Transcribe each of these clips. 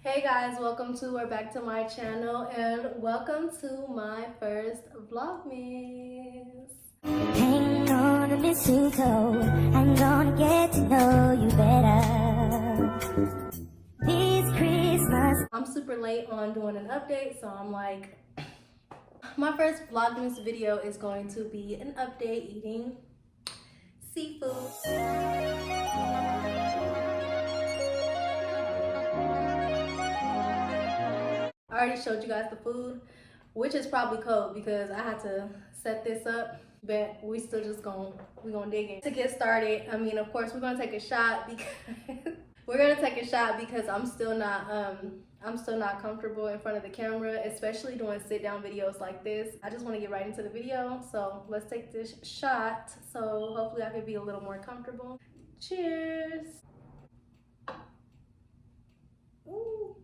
Hey guys, welcome to or back to my channel and welcome to my first Vlogmas. Hang on a mistletoe, I'm gonna get to know you better. This Christmas. I'm super late on doing an update, so I'm like, my first Vlogmas video is going to be an update eating seafood. I already showed you guys the food, which is probably cold because I had to set this up, but we still just gonna dig in. To get started, I mean, of course, we're gonna take a shot because I'm still not comfortable in front of the camera, especially doing sit down videos like this. I just want to get right into the video, so let's take this shot. So hopefully I can be a little more comfortable. Cheers. Ooh.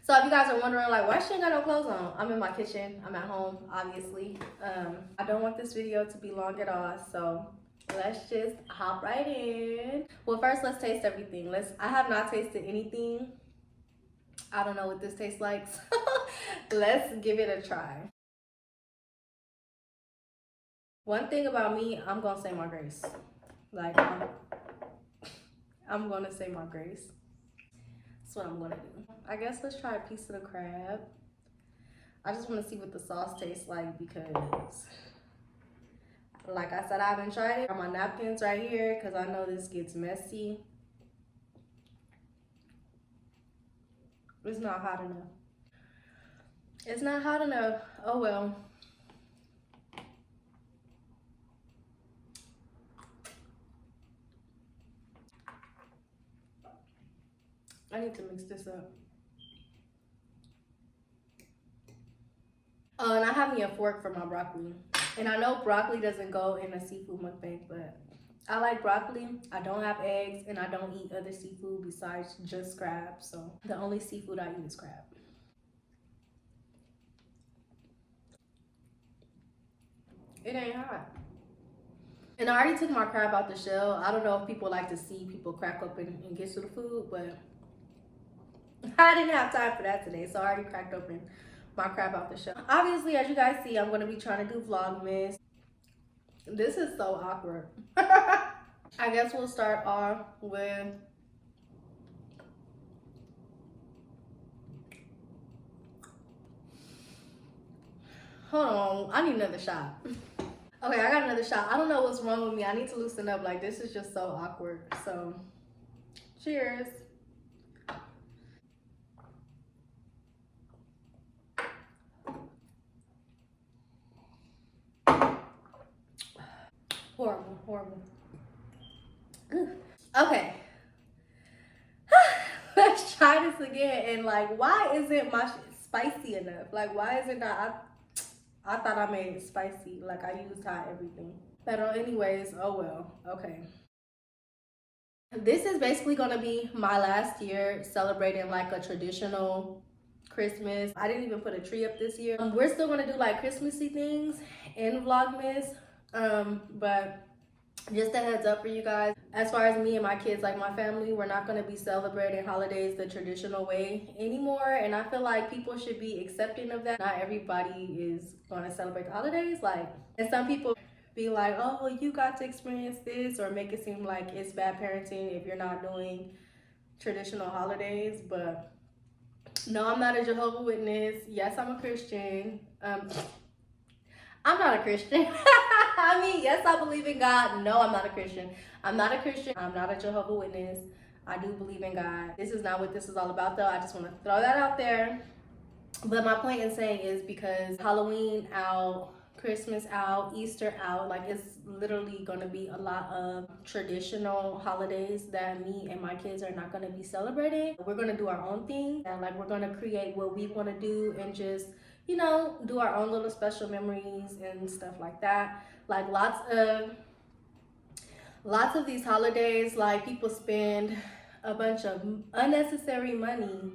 So if you guys are wondering, like, why she ain't got no clothes on? I'm in my kitchen. I'm at home, obviously. I don't want this video to be long at all, so let's just hop right in. Well, first, let's taste everything. I have not tasted anything. I don't know what this tastes like, so let's give it a try. One thing about me, I'm gonna say my grace. Like, I'm gonna say my grace. That's what I'm gonna do. I guess let's try a piece of the crab. I just want to see what the sauce tastes like because, like I said, I haven't tried it. I have my napkins right here because I know this gets messy. It's not hot enough. It's not hot enough. Oh well. I need to mix this up. Oh, and I have me a fork for my broccoli. And I know broccoli doesn't go in a seafood mukbang, but I like broccoli. I don't have eggs, and I don't eat other seafood besides just crab. So the only seafood I eat is crab. It ain't hot. And I already took my crab out the shell. I don't know if people like to see people crack open and get to the food, but I didn't have time for that today, so I already cracked open my crab out the shell. Obviously, as you guys see, I'm going to be trying to do Vlogmas. This is so awkward. I guess we'll start off with hold on, I need another shot. Okay, I got another shot. I don't know what's wrong with me. I need to loosen up. Like, this is just so awkward. So, cheers. Horrible, horrible. Okay. Let's try this again. And like, why isn't my shit spicy enough? Like, why is it not? I thought I made it spicy. Like, I used hot everything. But anyways, oh well. Okay. This is basically gonna be my last year celebrating like a traditional Christmas. I didn't even put a tree up this year. We're still gonna do like Christmassy things in Vlogmas. But just a heads up for you guys, as far as me and my kids, like my family, we're not going to be celebrating holidays the traditional way anymore, and I feel like people should be accepting of that. Not everybody is going to celebrate the holidays, like, and some people be like, oh, you got to experience this, or make it seem like it's bad parenting if you're not doing traditional holidays. But no, I'm not a Jehovah's Witness. Yes, I'm a Christian. I'm not a Christian. I mean, yes, I believe in God. No, I'm not a Christian. I'm not a Christian. I'm not a Jehovah's Witness. I do believe in God. This is not what this is all about, though. I just want to throw that out there. But my point in saying is because Halloween out, Christmas out, Easter out, like it's literally going to be a lot of traditional holidays that me and my kids are not going to be celebrating. We're going to do our own thing, and like we're going to create what we want to do and just, you know, do our own little special memories and stuff like that. Like lots of these holidays, like people spend a bunch of unnecessary money,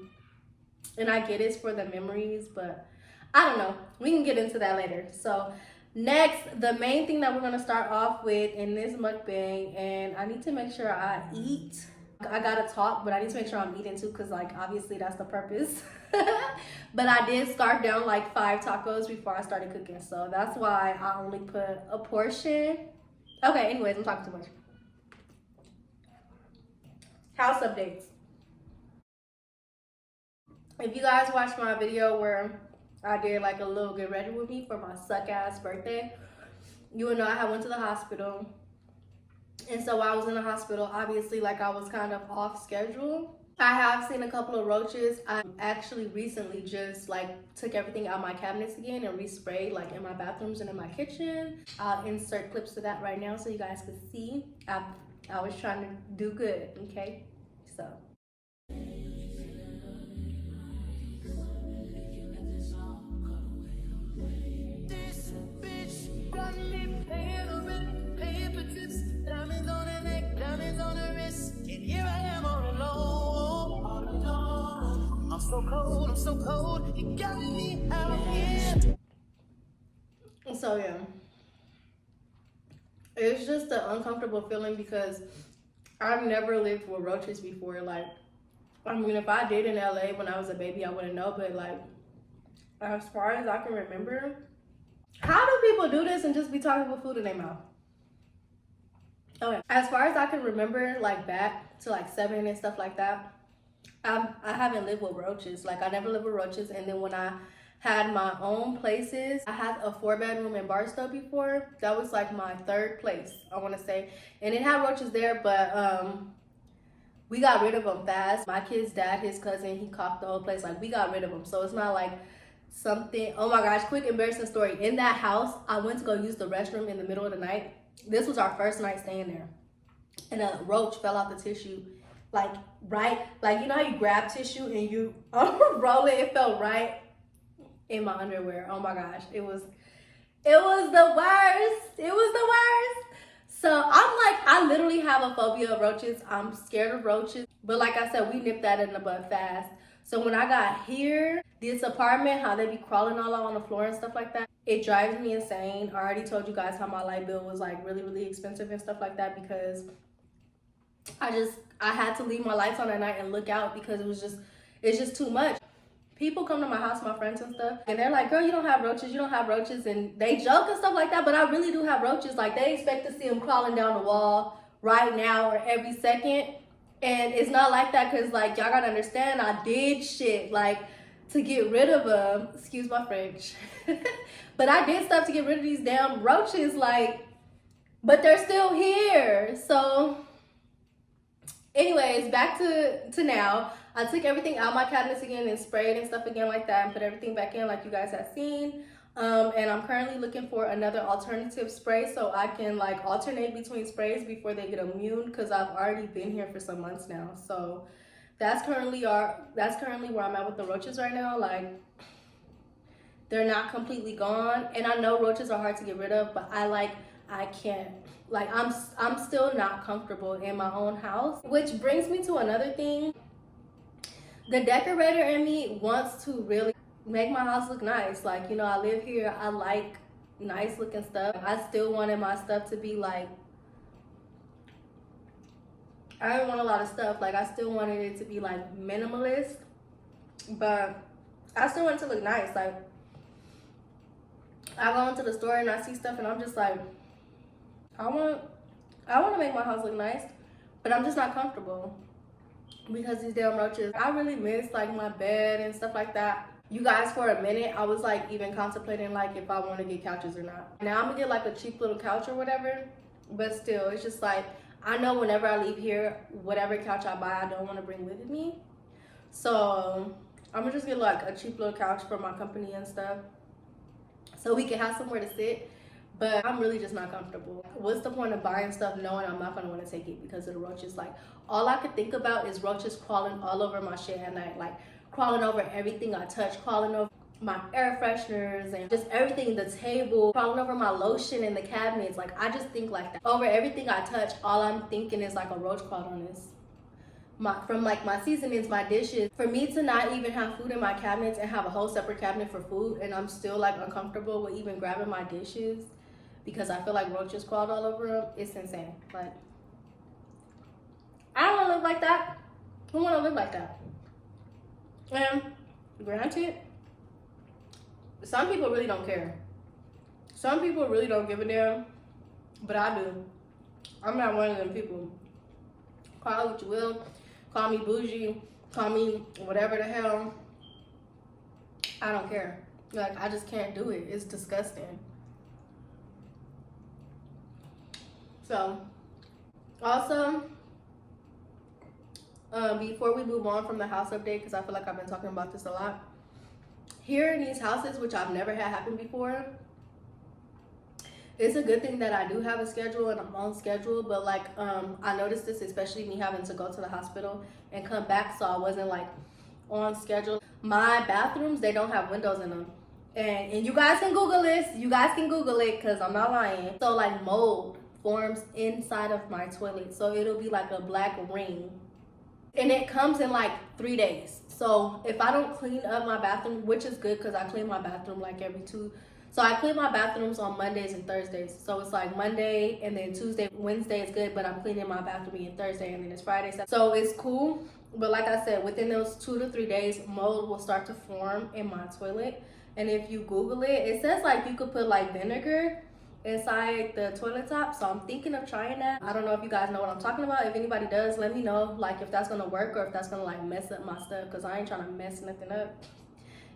and I get it's for the memories, but I don't know, we can get into that later. So Next, the main thing that we're gonna start off with in this mukbang, and I need to make sure I eat. I gotta talk, but I need to make sure I'm eating too, because like obviously that's the purpose. But I did scarf down like 5 tacos before I started cooking, so that's why I only put a portion. Okay, anyways, I'm talking too much. House updates. If you guys watched my video where I did like a little get ready with me for my suck ass birthday, you would know I went to the hospital. And so while I was in the hospital, obviously like I was kind of off schedule. I have seen a couple of roaches. I actually recently just like took everything out of my cabinets again and resprayed like in my bathrooms and in my kitchen. I'll insert clips of that right now so you guys can see. I was trying to do good, okay? So. I'm so cold, you got me out here. So yeah, it's just an uncomfortable feeling because I've never lived with roaches before. Like, I mean, if I did in LA when I was a baby, I wouldn't know, but like, as far as I can remember, how do people do this and just be talking with food in their mouth? Okay, as far as I can remember, like back to like 7 and stuff like that, I haven't lived with roaches. Like I never lived with roaches. And then when I had my own places, I had a 4-bedroom in Barstow before. That was like my 3rd place, I want to say. And it had roaches there, but we got rid of them fast. My kid's dad, his cousin, he cocked the whole place. Like we got rid of them. So it's not like something, oh my gosh, quick embarrassing story. In that house, I went to go use the restroom in the middle of the night. This was our first night staying there. And a roach fell out the tissue. Like, right, like, you know how you grab tissue and you roll it? It fell right in my underwear. Oh my gosh, it was the worst. It was the worst. So I'm like, I literally have a phobia of roaches. I'm scared of roaches. But like I said, we nipped that in the bud fast. So when I got here, this apartment, how they be crawling all out on the floor and stuff like that, it drives me insane. I already told you guys how my light bill was like really, really expensive and stuff like that because I had to leave my lights on at night and look out because it's just too much. People come to my house, my friends and stuff, and they're like, girl, you don't have roaches, you don't have roaches. And they joke and stuff like that, but I really do have roaches. Like they expect to see them crawling down the wall right now or every second. And it's not like that because like y'all gotta understand, I did shit like to get rid of them. Excuse my French. But I did stuff to get rid of these damn roaches, like, but they're still here. So anyways, back to now. I took everything out of my cabinets again and sprayed and stuff again like that and put everything back in like you guys have seen. And I'm currently looking for another alternative spray so I can like alternate between sprays before they get immune because I've already been here for some months now. So that's currently where I'm at with the roaches right now. Like they're not completely gone. And I know roaches are hard to get rid of, but I can't. Like I'm still not comfortable in my own house. Which brings me to another thing. The decorator in me wants to really make my house look nice. Like, you know, I live here, I like nice looking stuff. I still wanted my stuff to be like, I didn't want a lot of stuff. Like I still wanted it to be like minimalist, but I still want it to look nice. Like I go into the store and I see stuff and I'm just like, I want to make my house look nice, but I'm just not comfortable because these damn roaches. I really miss like my bed and stuff like that. You guys, for a minute, I was like even contemplating like if I want to get couches or not. Now I'm gonna get like a cheap little couch or whatever, but still, it's just like, I know whenever I leave here, whatever couch I buy, I don't want to bring with me. So I'm gonna just get like a cheap little couch for my company and stuff so we can have somewhere to sit. But I'm really just not comfortable. What's the point of buying stuff knowing I'm not gonna want to take it because of the roaches? Like all I could think about is roaches crawling all over my shit at night, like crawling over everything I touch, crawling over my air fresheners and just everything, the table, crawling over my lotion in the cabinets. Like I just think like that. Over everything I touch, all I'm thinking is like a roach crawled on this. from like my seasonings, my dishes. For me to not even have food in my cabinets and have a whole separate cabinet for food, and I'm still like uncomfortable with even grabbing my dishes because I feel like roaches crawled all over them, it's insane. Like, I don't want to live like that. Who want to live like that? And granted, some people really don't care. Some people really don't give a damn, but I do. I'm not one of them people. Call it what you will. Call me bougie. Call me whatever the hell. I don't care. Like, I just can't do it. It's disgusting. So, also, before we move on from the house update, because I feel like I've been talking about this a lot. Here in these houses, which I've never had happen before, it's a good thing that I do have a schedule and I'm on schedule, but like I noticed this, especially me having to go to the hospital and come back, so I wasn't like on schedule. My bathrooms, they don't have windows in them, and you guys can Google this. You guys can Google it because I'm not lying. So like mold forms inside of my toilet, so it'll be like a black ring, and it comes in like 3 days. So if I don't clean up my bathroom, which is good because I clean my bathroom like every 2. So I clean my bathrooms on Mondays and Thursdays. So it's like Monday and then Tuesday, Wednesday is good, but I'm cleaning my bathroom again Thursday and then it's Friday. So it's cool. But like I said, within those 2 to 3 days, mold will start to form in my toilet. And if you Google it, it says like you could put like vinegar inside the toilet top. So I'm thinking of trying that. I don't know if you guys know what I'm talking about. If anybody does, let me know like if that's gonna work or if that's gonna like mess up my stuff, because I ain't trying to mess nothing up.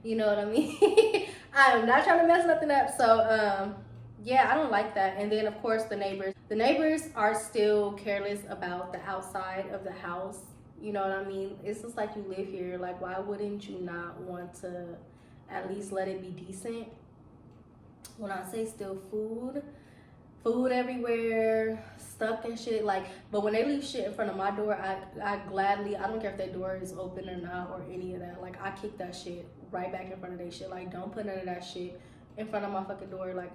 You know what I mean? I am not trying to mess nothing up. So yeah, I don't like that. And then of course the neighbors are still careless about the outside of the house. You know what I mean? It's just like you live here. Like, why wouldn't you not want to at least let it be decent? When I say still food everywhere, stuck and shit, like, but when they leave shit in front of my door, I gladly, I don't care if their door is open or not or any of that, like, I kick that shit right back in front of their shit. Like, don't put none of that shit in front of my fucking door. Like,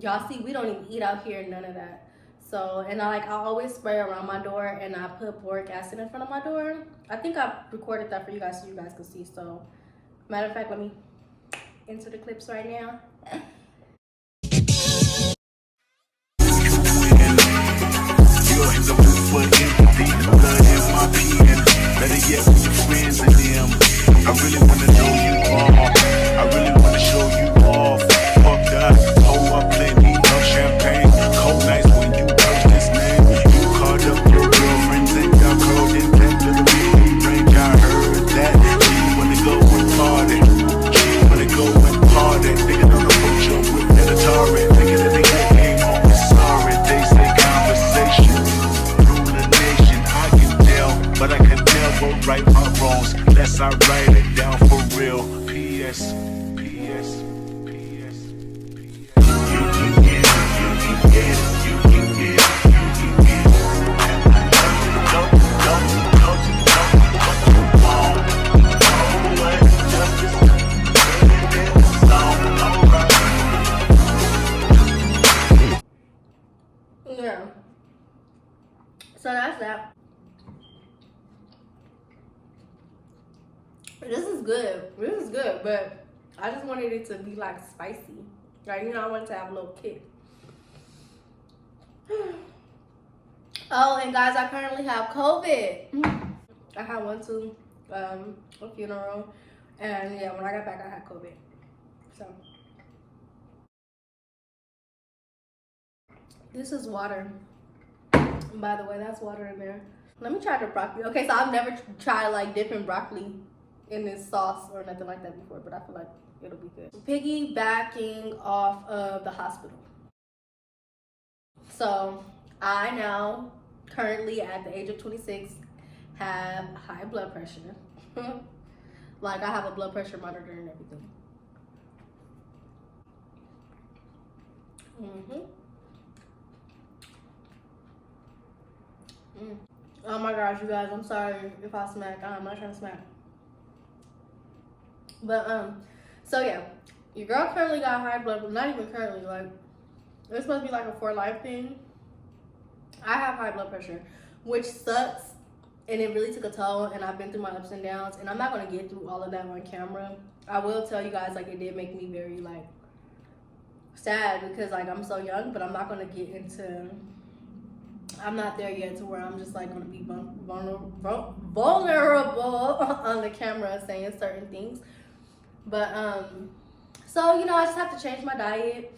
y'all see, we don't even eat out here, none of that. So, and I always spray around my door, and I put boric acid in front of my door. I think I recorded that for you guys so you guys can see. So, matter of fact, let me enter the clips right now. Better yet, with your friends and them. I really wanna know you all. I really wanna show you off. Fucked up, hold up, plenty of champagne. Cold nights when you touch this name. You called up your girlfriends and got called in back to the big range. I heard that she wanna go and party. She wanna go and party. Nigga don't approach her with that Atari. Nigga that they came home and sorry. They say conversation rule the nation. I can tell, but I can never right my wrongs unless I write it down for real. P.S. P.S. P.S. P.S. You can get it, you can get it, you can get it, you can get it. Don't what you want. Oh, what justice, put it in the song, alright. Yeah. So that's that. This is good. This is good, but I just wanted it to be like spicy. Like, you know, I wanted to have a little kick. Oh, and guys, I currently have COVID. I had one too, a funeral, and yeah, when I got back, I had COVID. So this is water. By the way, that's water in there. Let me try the broccoli. Okay, so I've never tried like dipping broccoli in this sauce or nothing like that before, but I feel like it'll be good. Piggybacking off of the hospital. So I now, currently at the age of 26, have high blood pressure. Like, I have a blood pressure monitor and everything. Oh my gosh, you guys, I'm sorry if I smack. I'm not trying to smack. But so yeah, your girl currently got high blood, but not even currently, like, it's supposed to be like a for life thing. I have high blood pressure, which sucks and it really took a toll, and I've been through my ups and downs, and I'm not gonna get through all of that on camera. I will tell you guys, like, it did make me very like sad because like I'm so young, but I'm not gonna get into, I'm not there yet to where I'm just like gonna be vulnerable on the camera saying certain things. But so you know, I just have to change my diet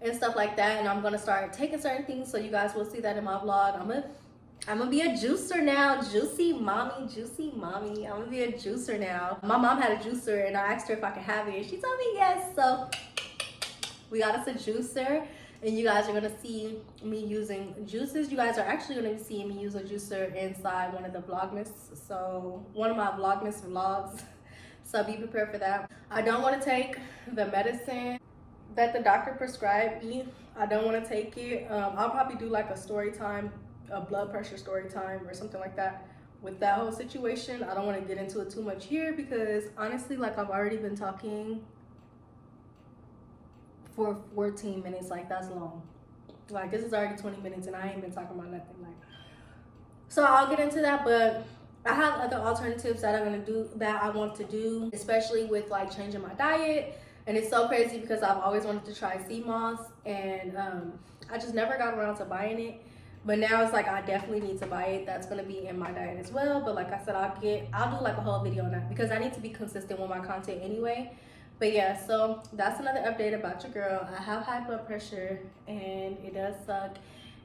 and stuff like that, and I'm gonna start taking certain things, so you guys will see that in my vlog. I'm gonna be a juicer now. Juicy mommy, juicy mommy. I'm gonna be a juicer now. My mom had a juicer and I asked her if I could have it, and she told me yes. So we got us a juicer, and you guys are gonna see me using juices. You guys are actually gonna be seeing me use a juicer inside one of the Vlogmas. So one of my Vlogmas vlogs. So be prepared for that. I don't want to take the medicine that the doctor prescribed me. I don't want to take it. I'll probably do like a story time, a blood pressure story time or something like that with that whole situation. I don't want to get into it too much here because honestly, like, I've already been talking for 14 minutes. Like, that's long. Like, this is already 20 minutes and I ain't been talking about nothing. Like, so I'll get into that, but I have other alternatives that I'm gonna do, that I want to do, especially with like changing my diet. And it's so crazy because I've always wanted to try sea moss, and I just never got around to buying it. But now it's like I definitely need to buy it. That's gonna be in my diet as well. But like I said, I'll do like a whole video on that because I need to be consistent with my content anyway. But yeah, so that's another update about your girl. I have high blood pressure and it does suck.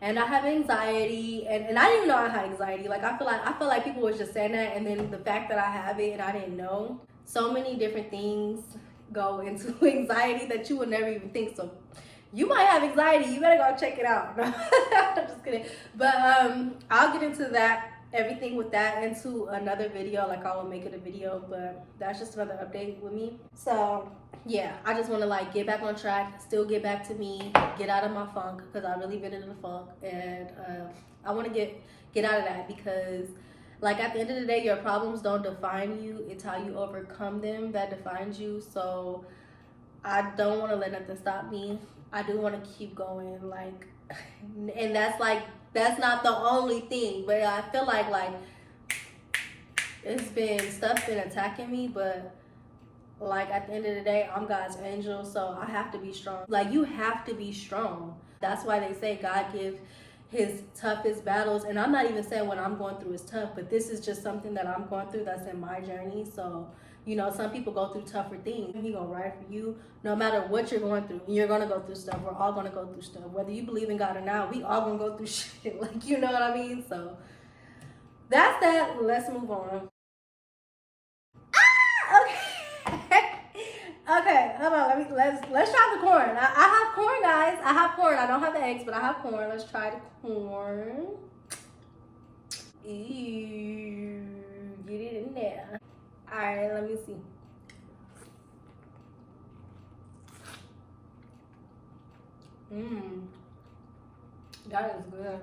And I have anxiety, and I didn't even know I had anxiety. Like, I feel like people was just saying that, and then the fact that I have it and I didn't know. So many different things go into anxiety that you would never even think. So you might have anxiety, you better go check it out. No, I'm just kidding. But I'll get into that, everything with that, into another video. Like, I will make it a video, but that's just another update with me. So yeah, I just want to like get back on track, still get back to me, get out of my funk, because I really been in the funk, and I want to get out of that, because like at the end of the day, your problems don't define you. It's how you overcome them that defines you. So I don't want to let nothing stop me. I do want to keep going, like, and that's not the only thing, but I feel like stuff's been attacking me, but like at the end of the day, I'm God's angel, so I have to be strong. Like, you have to be strong. That's why they say God gives his toughest battles, and I'm not even saying what I'm going through is tough, but this is just something that I'm going through that's in my journey. So, you know, some people go through tougher things. He gonna ride for you no matter what you're going through. You're gonna go through stuff. We're all gonna go through stuff. Whether you believe in God or not, we all gonna go through shit. Like, you know what I mean? So that's that. Let's move on. Okay, hold on. Let's try the corn. I have corn, guys. I have corn. I don't have the eggs, but I have corn. Let's try the corn. Ew, get it in there. All right, let me see. That is good.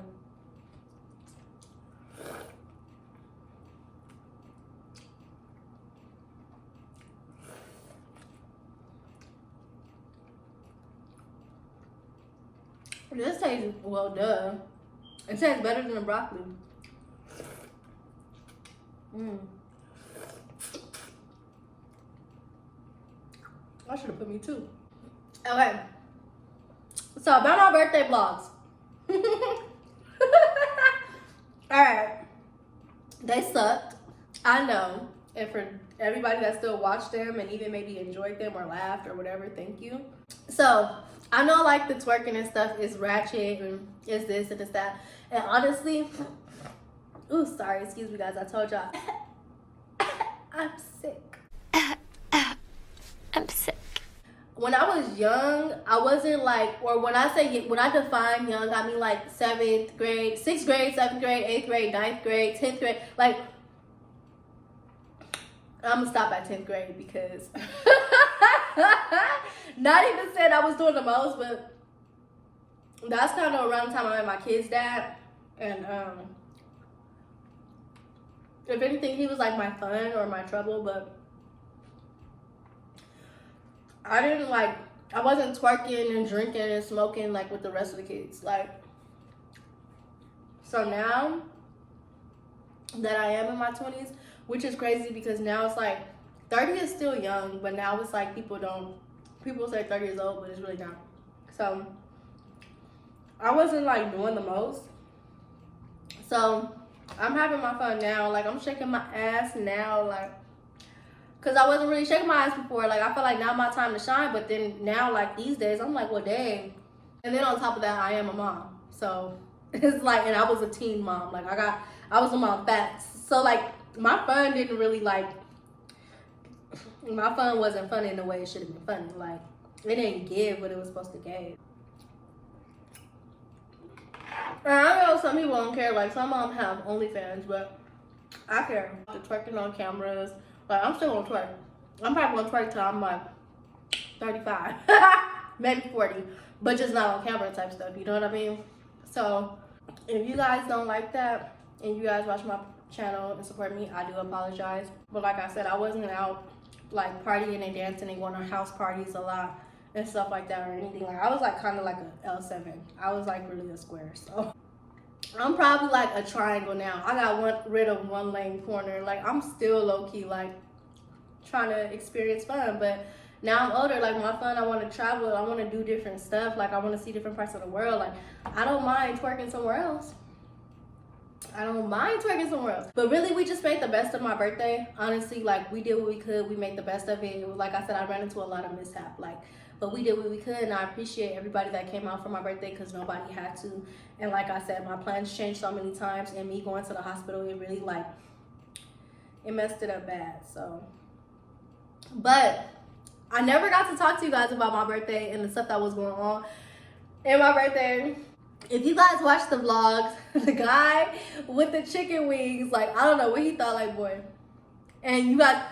This tastes, well, duh. It tastes better than the broccoli. I should have put me too. Okay. So about my birthday vlogs. Alright. They sucked. I know. And for everybody that still watched them and even maybe enjoyed them or laughed or whatever, thank you. So I know like the twerking and stuff is ratchet and is this and is that. And honestly, ooh, sorry, excuse me guys, I told y'all. I'm sick. I'm sick. When I was young, I wasn't like, or when I define young, I mean like 7th grade, 6th grade, 7th grade, 8th grade, 9th grade, 10th grade. Like, I'm gonna stop at 10th grade because not even saying I was doing the most, but that's kind of around the time I met my kid's dad. And if anything, he was like my fun or my trouble, but I wasn't twerking and drinking and smoking like with the rest of the kids. Like, so now that I am in my 20s, which is crazy because now it's like 30 is still young, but now it's like people say 30 is old, but it's really not. So I wasn't like doing the most. So I'm having my fun now. Like I'm shaking my ass now, like, cause I wasn't really shaking my ass before. Like I feel like now my time to shine, but then now like these days I'm like, well dang. And then on top of that, I am a mom. So it's like, and I was a teen mom. Like I was a mom fast. So like my fun didn't really like, my fun wasn't funny in the way it should have been funny. Like it didn't give what it was supposed to give. And I know some people don't care. Like some moms have OnlyFans, but I care. The twerking on cameras. Like I'm still gonna twerk. I'm probably gonna twerk till I'm like 35, maybe 40, but just not on camera type stuff. You know what I mean? So if you guys don't like that and you guys watch my channel and support me, I do apologize. But like I said, I wasn't out like partying and dancing and going to house parties a lot and stuff like that or anything. Like I was like kind of like a L7. I was like really a square. So I'm probably like a triangle now. I got rid of one lane corner. Like I'm still low-key like trying to experience fun, but now I'm older. Like my fun, I want to travel, I want to do different stuff. Like I want to see different parts of the world. Like I don't mind twerking somewhere else. I don't mind twerking somewhere else. But really, we just made the best of my birthday. Honestly, like we did what we could. We made the best of it. It was like I said, I ran into a lot of mishap. Like, but we did what we could, and I appreciate everybody that came out for my birthday because nobody had to. And like I said, my plans changed so many times, and me going to the hospital, it really like, it messed it up bad. So, but I never got to talk to you guys about my birthday and the stuff that was going on in my birthday. If you guys watch the vlogs, the guy with the chicken wings, like, I don't know what he thought, like, boy. And you guys,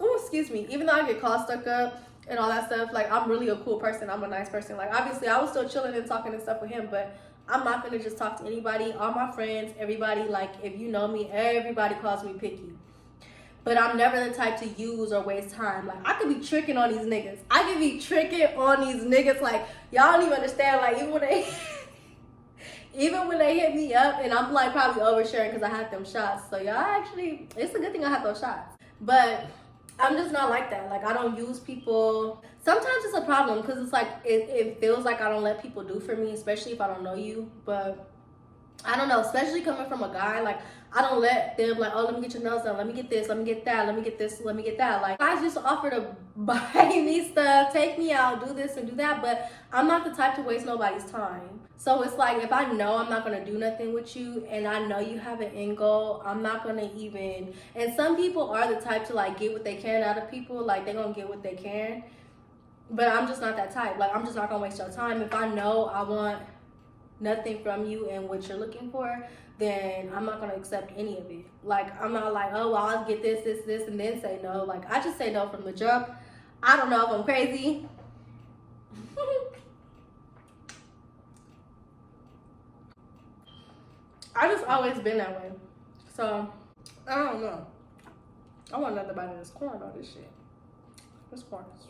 oh, excuse me, even though I get caught stuck up and all that stuff, like, I'm really a cool person. I'm a nice person. Like, obviously, I was still chilling and talking and stuff with him, but I'm not going to just talk to anybody. All my friends, everybody, like, if you know me, everybody calls me picky. But I'm never the type to use or waste time. Like, I could be tricking on these niggas. I could be tricking on these niggas. Like, y'all don't even understand. Like, even when they hit me up, and I'm, like, probably oversharing because I had them shots. So, y'all actually, it's a good thing I had those shots. But I'm just not like that. Like, I don't use people. Sometimes it's a problem because it's like, it feels like I don't let people do for me, especially if I don't know you. But I don't know, especially coming from a guy, like, I don't let them, like, oh, let me get your nails done, let me get this, let me get that, let me get this, let me get that. Like, guys just offer to buy me stuff, take me out, do this and do that, but I'm not the type to waste nobody's time. So it's like, if I know I'm not going to do nothing with you and I know you have an end goal, I'm not going to even, and some people are the type to, like, get what they can out of people, like, they're going to get what they can, but I'm just not that type. Like, I'm just not going to waste your time. If I know I want nothing from you and what you're looking for, then I'm not going to accept any of it. Like, I'm not like, oh, well, I'll get this, this, this, and then say no. Like, I just say no from the jump. I don't know if I'm crazy. I just always been that way. So, I don't know. I want nothing about this corn or this shit. This corn is...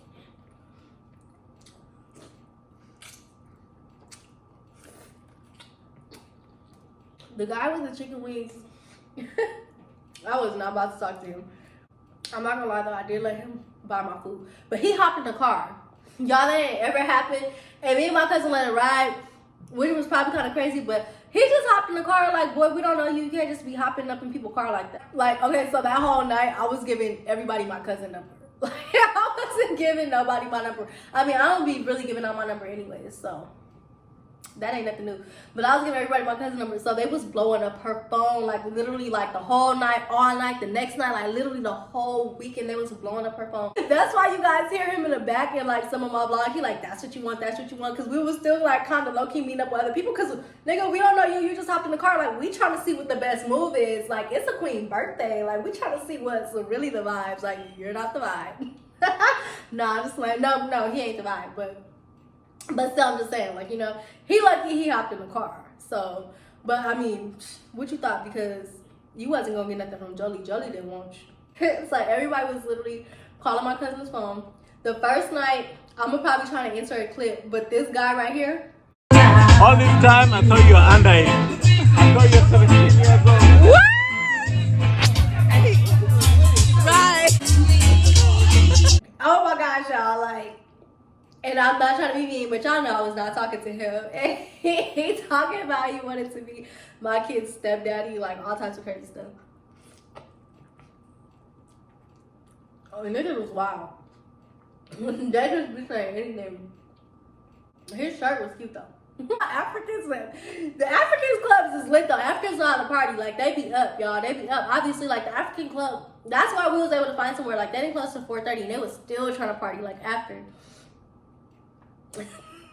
The guy with the chicken wings, I was not about to talk to him. I'm not gonna lie though, I did let him buy my food. But he hopped in the car. Y'all, that ain't ever happened. And me and my cousin let it ride, which was probably kind of crazy, but he just hopped in the car like, boy, we don't know you. You can't just be hopping up in people's car like that. Like, okay, so that whole night, I was giving everybody my cousin number. Like, I wasn't giving nobody my number. I mean, I don't be really giving out my number anyways, so that ain't nothing new. But I was giving everybody my cousin number, so they was blowing up her phone, like literally like the whole night, all night, the next night, like literally the whole weekend they was blowing up her phone. That's why you guys hear him in the back and like some of my vlogs, he like, that's what you want, that's what you want, because we was still like kind of low-key meeting up with other people, because nigga, we don't know you, you just hopped in the car, like we trying to see what the best move is. Like, it's a queen birthday, like we trying to see what's really the vibes. Like, you're not the vibe. Nah, I'm just like, no, he ain't the vibe, but still, I'm just saying, like, you know, he lucky he hopped in the car. So, but I mean, what you thought? Because you wasn't gonna get nothing from Jolie. Jolie didn't want you. It's like everybody was literally calling my cousin's phone. The first night, I'm gonna probably try to insert a clip, but this guy right here. All this time, I thought you were underage. I thought you were 17 years old. What? And I'm not trying to be mean, but y'all know I was not talking to him. And he talking about he wanted to be my kid's stepdaddy, like all types of crazy stuff. Oh, and this was wild. They just be saying anything. His shirt was cute though. Africans, the Africans clubs is lit though. Africans know how to party. Like they be up, y'all. They be up. Obviously, like the African club. That's why we was able to find somewhere. Like they didn't close till 4:30, and they was still trying to party. Like after.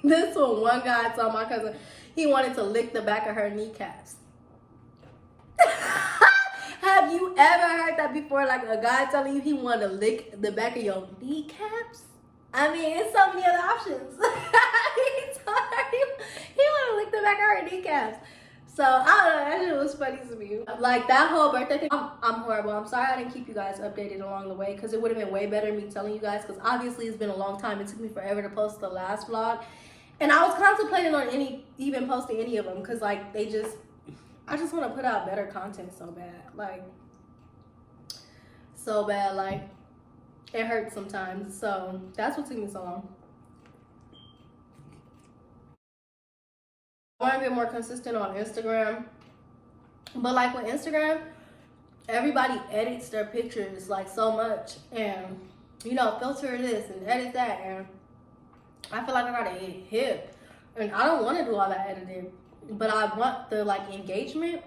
This one guy told my cousin he wanted to lick the back of her kneecaps. Have you ever heard that before? Like a guy telling you he wanted to lick the back of your kneecaps? I mean, it's so many other options. He told her he wanted to lick the back of her kneecaps. So, I don't know, that shit was funny to me. Like, that whole birthday thing, I'm horrible. I'm sorry I didn't keep you guys updated along the way, because it would have been way better me telling you guys, because obviously it's been a long time. It took me forever to post the last vlog. And I was contemplating on even posting any of them, because, like, I just want to put out better content so bad. Like, so bad. Like, it hurts sometimes. So, that's what took me so long. I want to get more consistent on Instagram, but like with Instagram, everybody edits their pictures like so much, and you know, filter this and edit that, and I feel like I gotta hit hip, and I don't want to do all that editing, but I want the like engagement.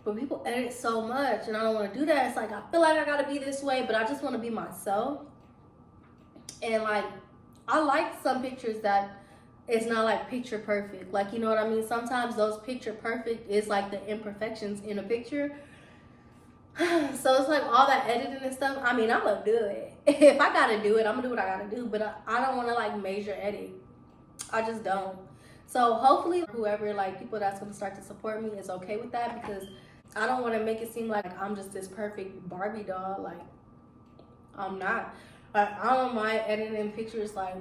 But people edit so much, and I don't want to do that. It's like I feel like I gotta be this way, but I just want to be myself, and like I like some pictures that it's not like picture perfect. Like, you know what I mean? Sometimes those picture perfect is like the imperfections in a picture. So it's like all that editing and stuff. I mean, I'm gonna do it. If I gotta do it, I'm gonna do what I gotta do. But I don't want to like major edit. I just don't. So hopefully whoever, like people that's gonna start to support me is okay with that, because I don't want to make it seem like I'm just this perfect Barbie doll. Like, I'm not. Like, I don't mind editing pictures, like,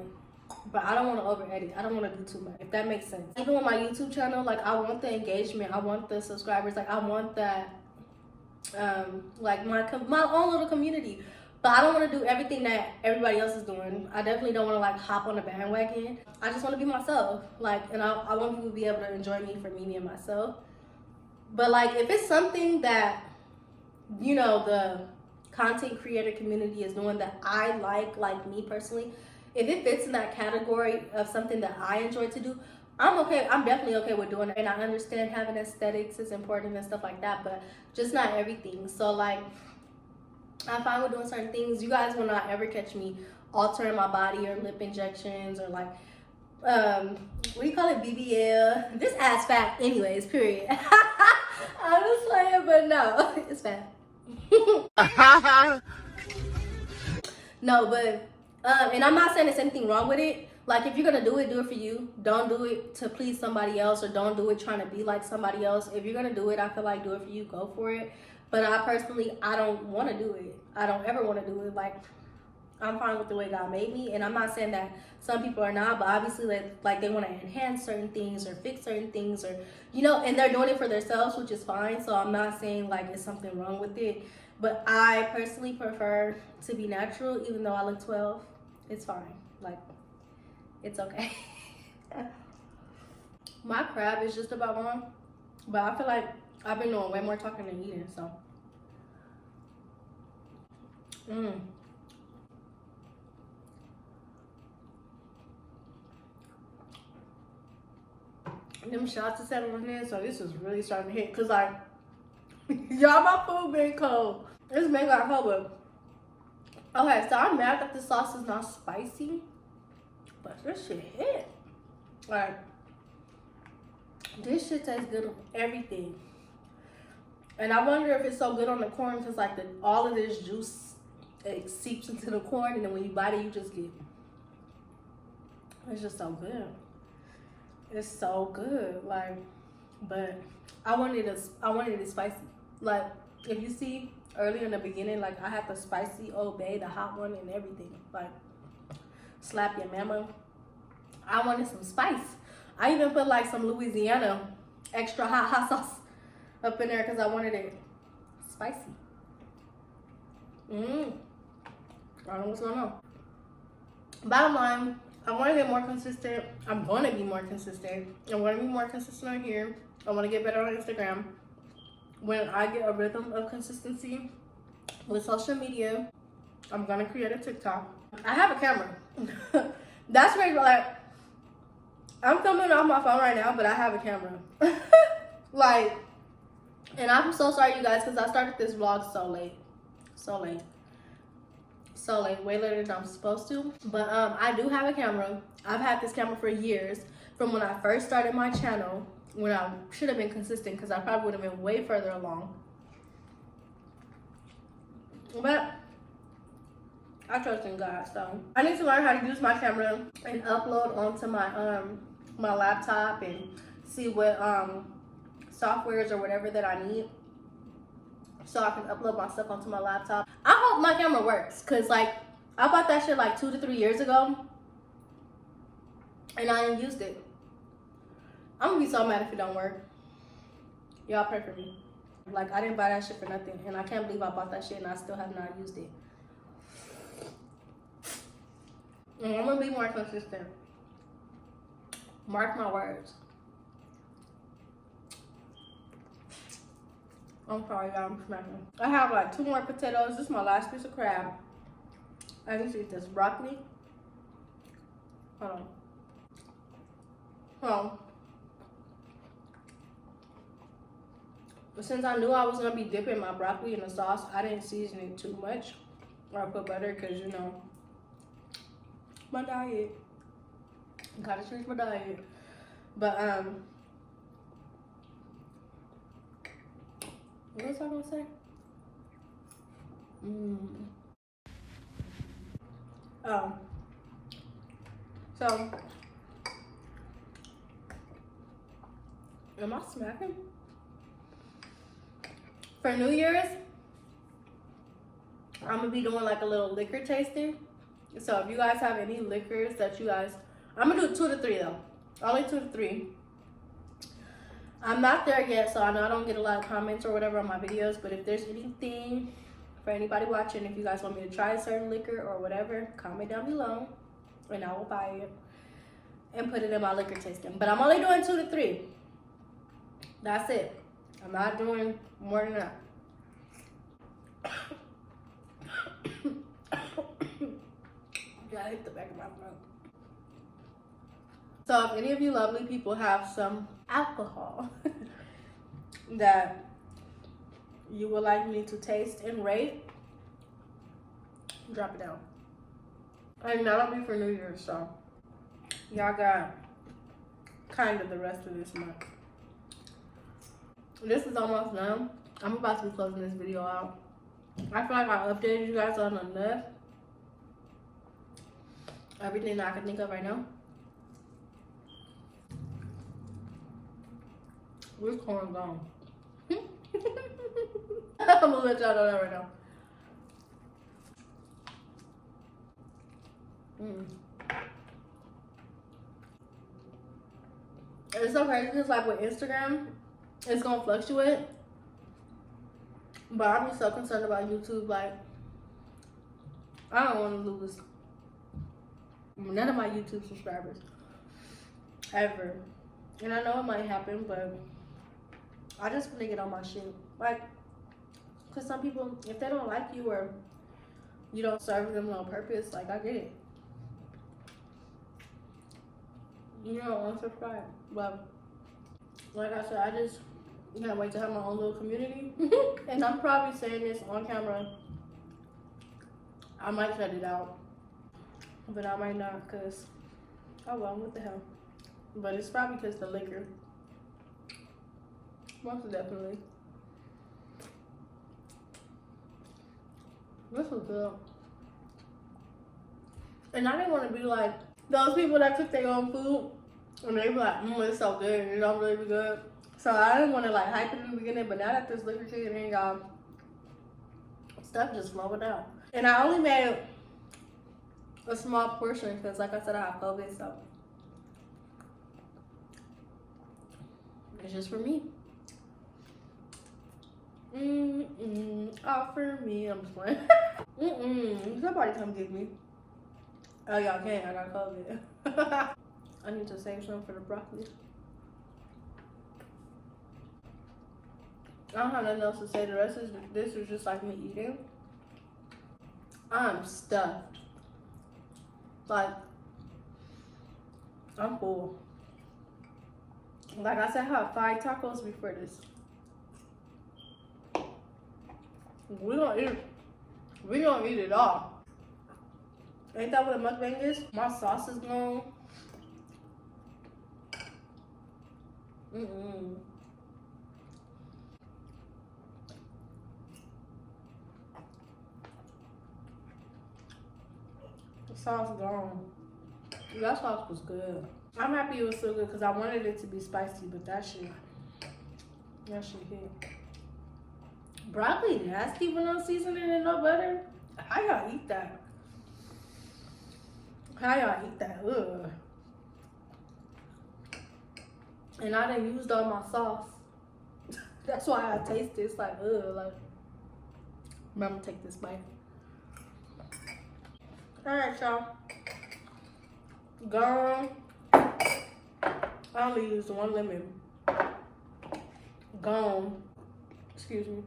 but I don't want to over edit. I don't want to do too much, if that makes sense. Even with my YouTube channel, like I want the engagement, I want the subscribers, like I want that, like my own little community. But I don't want to do everything that everybody else is doing. I definitely don't want to like hop on the bandwagon. I just want to be myself, like, and I want people to be able to enjoy me for me being myself. But like if it's something that, you know, the content creator community is doing that I like me personally, if it fits in that category of something that I enjoy to do, I'm okay. I'm definitely okay with doing it. And I understand having aesthetics is important and stuff like that, but just not everything. So like, I'm fine with doing certain things. You guys will not ever catch me altering my body or lip injections or like, what do you call it? BBL. This ass fat anyways, period. I'm just playing, but no, it's fat. No, but and I'm not saying there's anything wrong with it. Like if you're gonna do it for you. Don't do it to please somebody else, or don't do it trying to be like somebody else. If you're gonna do it, I feel like do it for you, go for it. But I personally, I don't want to do it. I don't ever want to do it. Like, I'm fine with the way God made me, and I'm not saying that some people are not, but obviously like they want to enhance certain things or fix certain things, or you know, and they're doing it for themselves, which is fine. So I'm not saying like there's something wrong with it, but I personally prefer to be natural. Even though I look 12, it's fine. Like, it's okay. My crab is just about gone, but I feel like I've been doing way more talking than eating, so. Them shots are settling in, so this is really starting to hit. Cause like, y'all, my food been cold. It's been got cold, but okay. So I'm mad that the sauce is not spicy, but this shit hit. Like, this shit tastes good on everything. And I wonder if it's so good on the corn because like all of this juice, it seeps into the corn, and then when you bite it, you just get. It's just so good. It's so good, like, but I wanted it spicy. Like, if you see earlier in the beginning, like I had the spicy Bday, the hot one, and everything. Like, slap your mama. I wanted some spice. I even put like some Louisiana extra hot sauce up in there because I wanted it spicy. I don't know what's going on. bottom line, I want to get more consistent. I'm going to be more consistent. I'm going to be more consistent on here. I want to get better on Instagram. When I get a rhythm of consistency with social media, I'm going to create a TikTok. I have a camera. That's right. Like, I'm filming off my phone right now, but I have a camera. Like, and I'm so sorry, you guys, because I started this vlog so late. So late. So late. Way later than I'm supposed to. But I do have a camera. I've had this camera for years. From when I first started my channel. When I should have been consistent, because I probably would have been way further along. But I trust in God, so I need to learn how to use my camera and upload onto my my laptop and see what softwares or whatever that I need, so I can upload my stuff onto my laptop. I hope my camera works, cause like I bought that shit like 2 to 3 years ago, and I ain't used it. I'm gonna be so mad if it don't work. Y'all pray for me. Like, I didn't buy that shit for nothing, and I can't believe I bought that shit and I still have not used it. And I'm gonna be more consistent. Mark my words. I'm sorry, y'all, I'm smacking. I have like 2 more potatoes. This is my last piece of crab. I need to eat this broccoli. Hold on. Hold on. But since I knew I was gonna be dipping my broccoli in the sauce, I didn't season it too much or put butter, because you know, my diet. Gotta change my diet. But what was I gonna say? Oh. So, am I smacking? For New Year's, I'm gonna be doing like a little liquor tasting. So if you guys have any liquors that you guys, I'm gonna do 2 to 3 though. Only 2 to 3. I'm not there yet, so I know I don't get a lot of comments or whatever on my videos, but if there's anything for anybody watching, if you guys want me to try a certain liquor or whatever, comment down below and I will buy it and put it in my liquor tasting. But I'm only doing 2 to 3. That's it. I'm not doing more than that. I hit the back of my throat. So if any of you lovely people have some alcohol that you would like me to taste and rate, drop it down. And that'll be for New Year's, so y'all got kind of the rest of this month. This is almost done. I'm about to be closing this video out. I feel like I updated you guys on enough. Everything that I can think of right now. Where's corn gone? I'm gonna let y'all know that right now. It's so crazy because like with Instagram, it's gonna fluctuate. But I'm just so concerned about YouTube. Like, I don't want to lose none of my YouTube subscribers ever. And I know it might happen, but I just want to get on my shit. Like, because some people, if they don't like you or you don't serve them on purpose, like, I get it. You don't unsubscribe. But like I said, I just can't wait to have my own little community. And I'm probably saying this on camera. I might shut it out, but I might not, because, oh well, what the hell. But it's probably because the liquor. Most definitely. This was good. And I didn't want to be like those people that cook their own food and they be like, it's so good and it don't really be good. So I didn't want to like hype it in the beginning, but now that this liquor kicking in, y'all, stuff just flowing out. And I only made a small portion because, like I said, I have COVID, so it's just for me. All for me. I'm just playing. Somebody come get me. Oh, y'all can't. I got COVID. I need to save some for the broccoli. I don't have nothing else to say. The rest of this is just like me eating. I'm stuffed. Like, I'm full. Like I said, I had 5 tacos before this. We don't eat it all. Ain't that what a mukbang is? My sauce is gone. The sauce gone. That sauce was good. I'm happy it was so good because I wanted it to be spicy, but that shit hit. Broccoli nasty with no seasoning and no butter. How y'all eat that? Ugh. And I done used all my sauce. That's why I taste this like, ugh. Like, I'm gonna take this bite. Alright, y'all. Gone. I only used 1 lemon. Gone. Excuse me.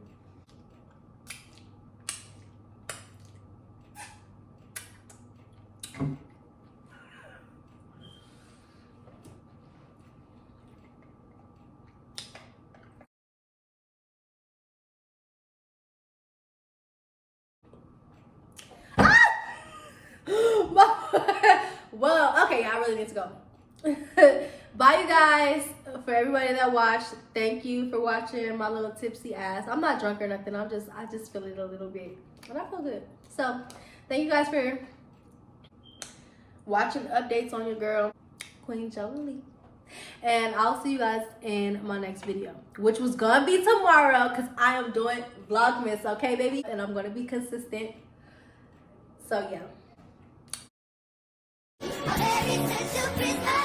Well, okay, I really need to go. Bye, you guys. For everybody that watched, thank you for watching my little tipsy ass. I'm not drunk or nothing. I just feel it a little bit, and I feel good. So, thank you guys for watching updates on your girl, Queen Jolie. And I'll see you guys in my next video, which was gonna be tomorrow because I am doing Vlogmas, okay, baby? And I'm gonna be consistent. So, yeah. Every sense of